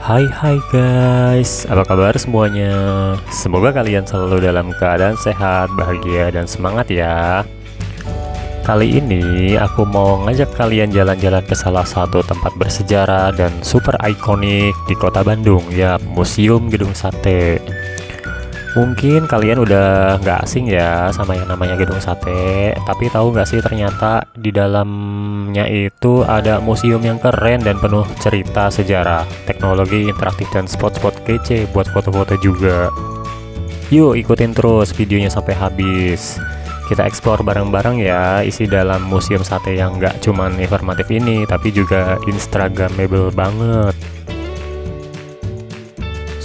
Hai guys, apa kabar semuanya? Semoga kalian selalu dalam keadaan sehat, bahagia, dan semangat ya. Kali ini aku mau ngajak kalian jalan-jalan ke salah satu tempat bersejarah dan super ikonik di kota Bandung, ya, Museum Gedung Sate. Mungkin kalian udah nggak asing ya sama yang namanya gedung sate, tapi tahu nggak sih ternyata di dalamnya itu ada museum yang keren dan penuh cerita sejarah, teknologi interaktif dan spot-spot kece buat foto-foto juga. Yuk ikutin terus videonya sampai habis. Kita explore bareng-bareng ya isi dalam museum sate yang nggak cuman informatif ini, tapi juga instagramable banget.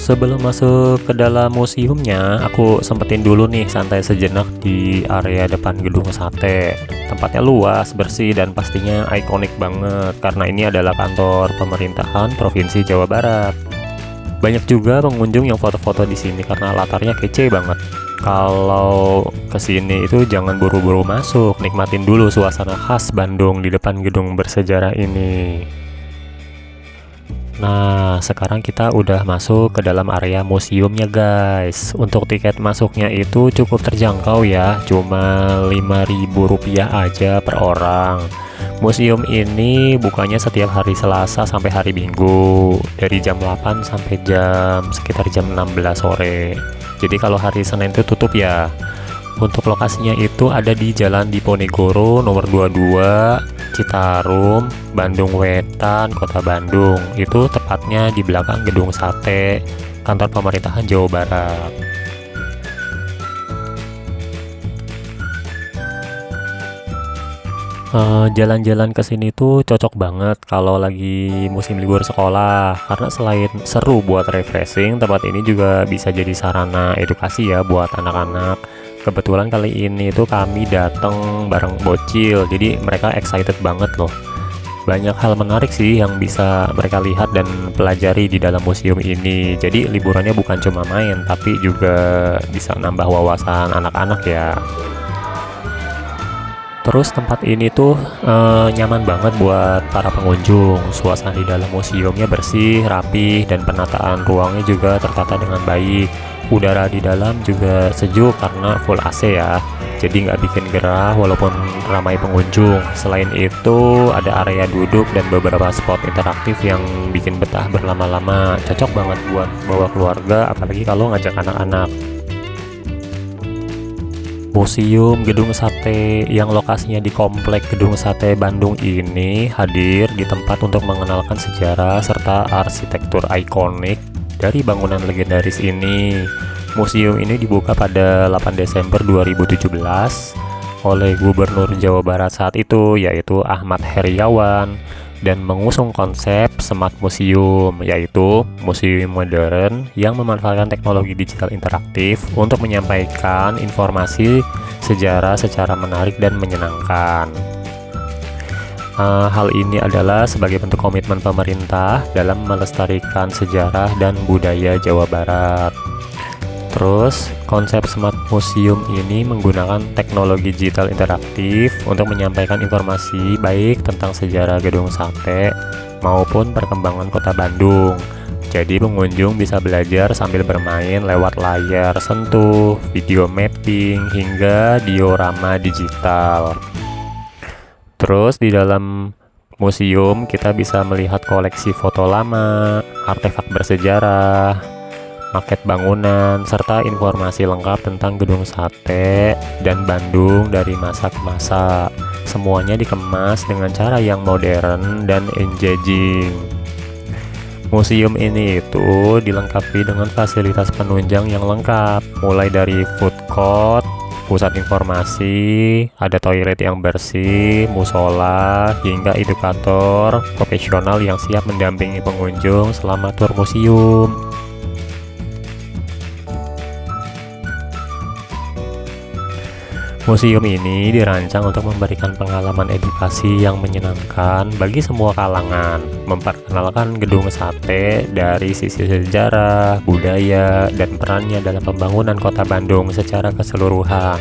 Sebelum masuk ke dalam museumnya, aku sempetin dulu nih santai sejenak di area depan gedung sate. Tempatnya luas, bersih, dan pastinya ikonik banget karena ini adalah kantor pemerintahan Provinsi Jawa Barat. Banyak juga pengunjung yang foto-foto di sini karena latarnya kece banget. Kalau kesini itu jangan buru-buru masuk, nikmatin dulu suasana khas Bandung di depan gedung bersejarah ini. Nah, sekarang kita udah masuk ke dalam area museumnya guys. Untuk tiket masuknya itu cukup terjangkau ya, cuma Rp5.000 aja per orang. Museum ini bukanya setiap hari Selasa sampai hari Minggu, dari jam 8 sampai sekitar jam 16 sore. Jadi kalau hari Senin itu tutup ya. Untuk lokasinya itu ada di Jalan Diponegoro nomor 22, Citarum, Bandung Wetan, Kota Bandung. Itu tepatnya di belakang gedung sate, kantor pemerintahan Jawa Barat. Jalan-jalan ke sini tuh cocok banget kalau lagi musim libur sekolah, karena selain seru buat refreshing, tempat ini juga bisa jadi sarana edukasi ya buat anak-anak. Kebetulan kali ini tuh kami datang bareng bocil, jadi mereka excited banget loh. Banyak hal menarik sih yang bisa mereka lihat dan pelajari di dalam museum ini. Jadi liburannya bukan cuma main, tapi juga bisa nambah wawasan anak-anak ya. Terus tempat ini tuh nyaman banget buat para pengunjung. Suasana di dalam museumnya bersih, rapi, dan penataan ruangnya juga tertata dengan baik. Udara di dalam juga sejuk karena full AC ya, jadi nggak bikin gerah walaupun ramai pengunjung. Selain itu ada area duduk dan beberapa spot interaktif yang bikin betah berlama-lama. Cocok banget buat bawa keluarga, apalagi kalau ngajak anak-anak. Museum Gedung Sate yang lokasinya di Komplek Gedung Sate Bandung ini hadir di tempat untuk mengenalkan sejarah serta arsitektur ikonik dari bangunan legendaris ini. Museum ini dibuka pada 8 Desember 2017 oleh Gubernur Jawa Barat saat itu, yaitu Ahmad Heriawan, dan mengusung konsep Smart Museum, yaitu museum modern yang memanfaatkan teknologi digital interaktif untuk menyampaikan informasi sejarah secara menarik dan menyenangkan. Hal ini adalah sebagai bentuk komitmen pemerintah dalam melestarikan sejarah dan budaya Jawa Barat. Terus, konsep Smart Museum ini menggunakan teknologi digital interaktif untuk menyampaikan informasi baik tentang sejarah gedung sate maupun perkembangan kota Bandung. Jadi pengunjung bisa belajar sambil bermain lewat layar sentuh, video mapping, hingga diorama digital. Terus di dalam museum kita bisa melihat koleksi foto lama, artefak bersejarah, maket bangunan, serta informasi lengkap tentang gedung sate dan Bandung dari masa ke masa. Semuanya dikemas dengan cara yang modern dan engaging. Museum ini itu dilengkapi dengan fasilitas penunjang yang lengkap, mulai dari food court, pusat informasi, ada toilet yang bersih, musola, hingga edukator profesional yang siap mendampingi pengunjung selama tur museum. Museum ini dirancang untuk memberikan pengalaman edukasi yang menyenangkan bagi semua kalangan, memperkenalkan gedung sate dari sisi sejarah, budaya, dan perannya dalam pembangunan kota Bandung secara keseluruhan.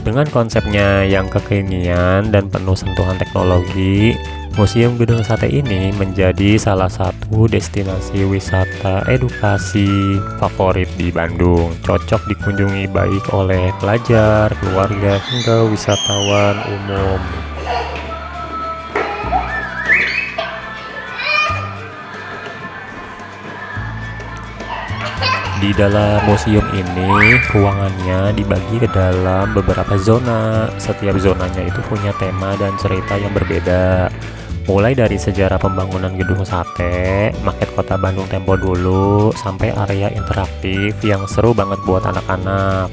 Dengan konsepnya yang kekinian dan penuh sentuhan teknologi, Museum Gedung Sate ini menjadi salah satu destinasi wisata edukasi favorit di Bandung. Cocok dikunjungi baik oleh pelajar, keluarga, hingga wisatawan umum. Di dalam museum ini, ruangannya dibagi ke dalam beberapa zona. Setiap zonanya itu punya tema dan cerita yang berbeda. Mulai dari sejarah pembangunan Gedung Sate, maket kota Bandung tempo dulu, sampai area interaktif yang seru banget buat anak-anak.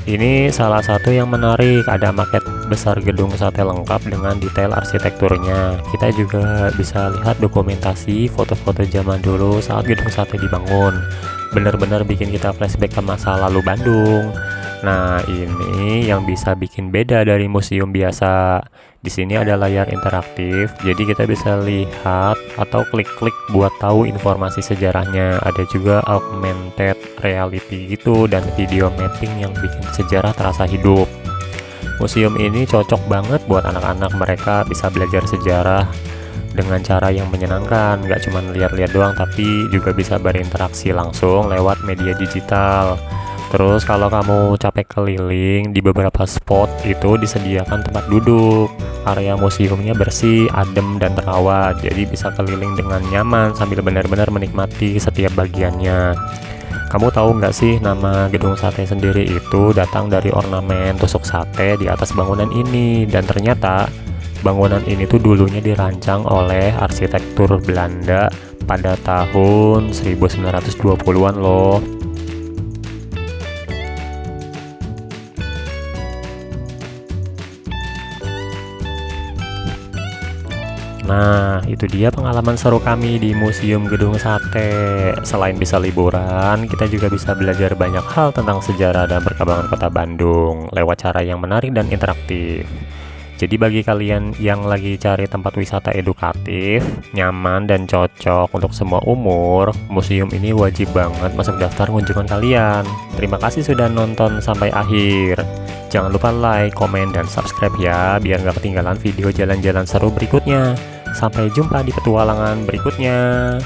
Ini salah satu yang menarik, ada maket besar Gedung Sate lengkap dengan detail arsitekturnya. Kita juga bisa lihat dokumentasi foto-foto zaman dulu saat Gedung Sate dibangun. Benar-benar bikin kita flashback ke masa lalu Bandung. Nah, ini yang bisa bikin beda dari museum biasa. Di sini ada layar interaktif, jadi kita bisa lihat atau klik-klik buat tahu informasi sejarahnya. Ada juga augmented reality gitu dan video mapping yang bikin sejarah terasa hidup. Museum ini cocok banget buat anak-anak, mereka bisa belajar sejarah dengan cara yang menyenangkan, nggak cuma lihat-lihat doang, tapi juga bisa berinteraksi langsung lewat media digital. Terus kalau kamu capek keliling, di beberapa spot itu disediakan tempat duduk. Area museumnya bersih, adem, dan terawat, jadi bisa keliling dengan nyaman sambil benar-benar menikmati setiap bagiannya. Kamu tahu nggak sih, nama Gedung Sate sendiri itu datang dari ornamen tusuk sate di atas bangunan ini. Dan ternyata bangunan ini tuh dulunya dirancang oleh arsitektur Belanda pada tahun 1920-an loh. Nah, itu dia pengalaman seru kami di Museum Gedung Sate. Selain bisa liburan, kita juga bisa belajar banyak hal tentang sejarah dan perkembangan kota Bandung lewat cara yang menarik dan interaktif. Jadi bagi kalian yang lagi cari tempat wisata edukatif, nyaman, dan cocok untuk semua umur, museum ini wajib banget masuk daftar kunjungan kalian. Terima kasih sudah nonton sampai akhir. Jangan lupa like, komen, dan subscribe ya, biar nggak ketinggalan video jalan-jalan seru berikutnya. Sampai jumpa di petualangan berikutnya.